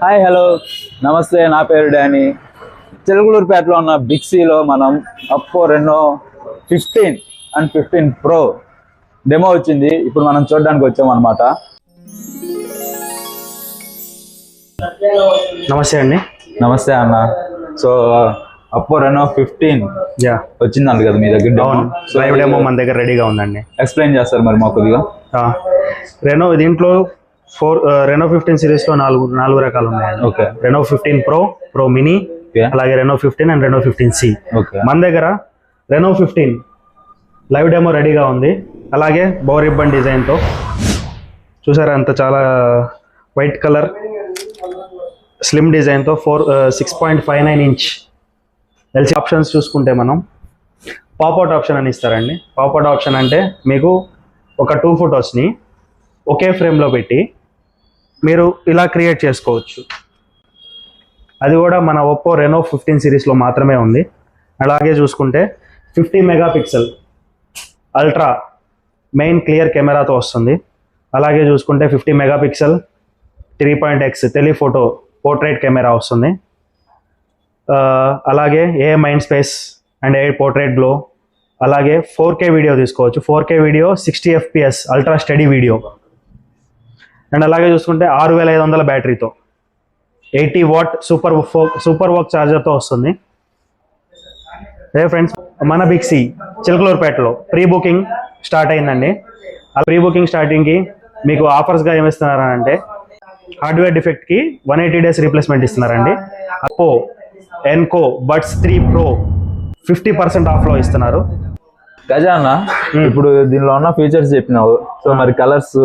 Hi hello నమస్తే, నా పేరు డానీ. చిలకలూరుపేటలో ఉన్న బిగ్ సిలో మనం అప్పో రెనో 15 అండ్ 15 ప్రో డెమో వచ్చింది. ఇప్పుడు మనం చూడడానికి వచ్చాం అనమాట. నమస్తే అండి. నమస్తే అన్న. సో అప్పో రెనో 15 వచ్చిందంట కదా మీ దగ్గర? అవును, లైవ్ డెమో మన దగ్గర రెడీగా ఉందండి. ఎక్స్ప్లెయిన్ చేస్తారు మరి మాకు కొద్దిగా? రెనో దీంట్లో రెనో 15 సిరీస్ లో నాలుగు రకాలు ఉన్నాయండి. ఓకే. రెనో 15 ప్రో మినీ, అలాగే రెనో 15 అండ్ రెనో 15C. మన దగ్గర రెనో 15 లైవ్ డెమో రెడీగా ఉంది. అలాగే బో రిబ్బన్ డిజైన్ తో చూసారా, అంత చాలా వైట్ కలర్ స్లిమ్ డిజైన్ తో 6.59 ఇంచ్ ఎల్సీ. ఆప్షన్స్ చూసుకుంటే మనం పాప్అవుట్ ఆప్షన్ అని ఇస్తారండి. పాప్అవుట్ ఆప్షన్ అంటే మీకు ఒక 2 ఫొటోస్ని ఒకే ఫ్రేమ్లో పెట్టి మీరు ఇలా క్రియేట్ చేసుకోవచ్చు. అది కూడా మన ఒప్పో రెనో 15 సిరీస్లో మాత్రమే ఉంది. అలాగే చూసుకుంటే 50 మెగాపిక్సెల్ అల్ట్రా మెయిన్ క్లియర్ కెమెరాతో వస్తుంది. అలాగే చూసుకుంటే 50 megapixel 3.x telephoto portrait camera వస్తుంది. అలాగే AI mind space and AI portrait glow. అలాగే 4K వీడియో తీసుకోవచ్చు. 4K video 60 FPS ultra steady video. And అలాగే చూసుకుంటే 6500 బ్యాటరీతో 80 వాట్ సూపర్ వర్క్ ఛార్జర్తో వస్తుంది. అదే ఫ్రెండ్స్, మన బిగ్ సి చిలకలూరుపేటలో ప్రీ బుకింగ్ స్టార్ట్ అయిందండి. ఆ ప్రీ బుకింగ్ స్టార్టింగ్కి మీకు ఆఫర్స్గా ఏమిస్తున్నారంటే హార్డ్వేర్ డిఫెక్ట్కి 180 days రీప్లేస్మెంట్ ఇస్తున్నారండి. అప్పో ఎన్కో బడ్స్ 3 ప్రో 50% ఆఫ్లో ఇస్తున్నారు. గజా అన్న, ఇప్పుడు దీనిలో ఉన్న ఫీచర్స్ చెప్పినావు. సో మరి కలర్స్?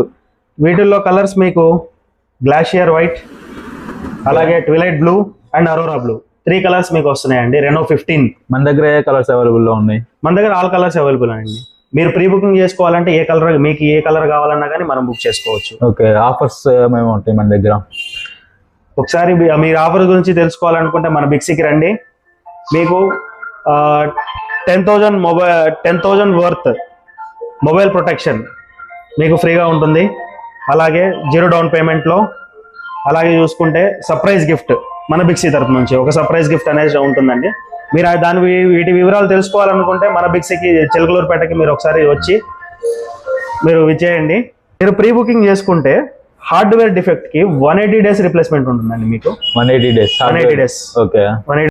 వీటిల్లో కలర్స్ మీకు గ్లాషియర్ వైట్, అలాగే twilight blue and aurora blue 3 colours మీకు వస్తున్నాయండి. రెనో 15 మన దగ్గర ఏ కలర్స్ అవైలబుల్లో ఉన్నాయి? మన దగ్గర ఆల్ కలర్స్ అవైలబుల్ అండి. మీరు ప్రీ బుకింగ్ చేసుకోవాలంటే మీకు ఏ కలర్ కావాలన్నా కానీ మనం బుక్ చేసుకోవచ్చు. ఓకే. ఆఫర్స్ ఏమేమి ఉంటాయి మన దగ్గర? ఒకసారి మీరు ఆఫర్ గురించి తెలుసుకోవాలనుకుంటే మన బిగ్ సికి రండి. మీకు 10,000 వర్త్ మొబైల్ ప్రొటెక్షన్ మీకు ఫ్రీగా ఉంటుంది. అలాగే 0 డౌన్ పేమెంట్లో. అలాగే చూసుకుంటే సర్ప్రైజ్ గిఫ్ట్ మన బిగ్ సి తరఫు నుంచి ఒక సర్ప్రైజ్ గిఫ్ట్ అనేది ఉంటుందండి. మీరు వీటి వివరాలు తెలుసుకోవాలనుకుంటే మన బిగ్ సికి చిలకలూరుపేటకి మీరు ఒకసారి వచ్చి మీరు విచ్చేయండి. మీరు ప్రీ బుకింగ్ చేసుకుంటే హార్డ్వేర్ డిఫెక్ట్ కి 180 days రీప్లేస్మెంట్ ఉంటుందండి. మీకు 180 days. 180 days. ఓకే. 180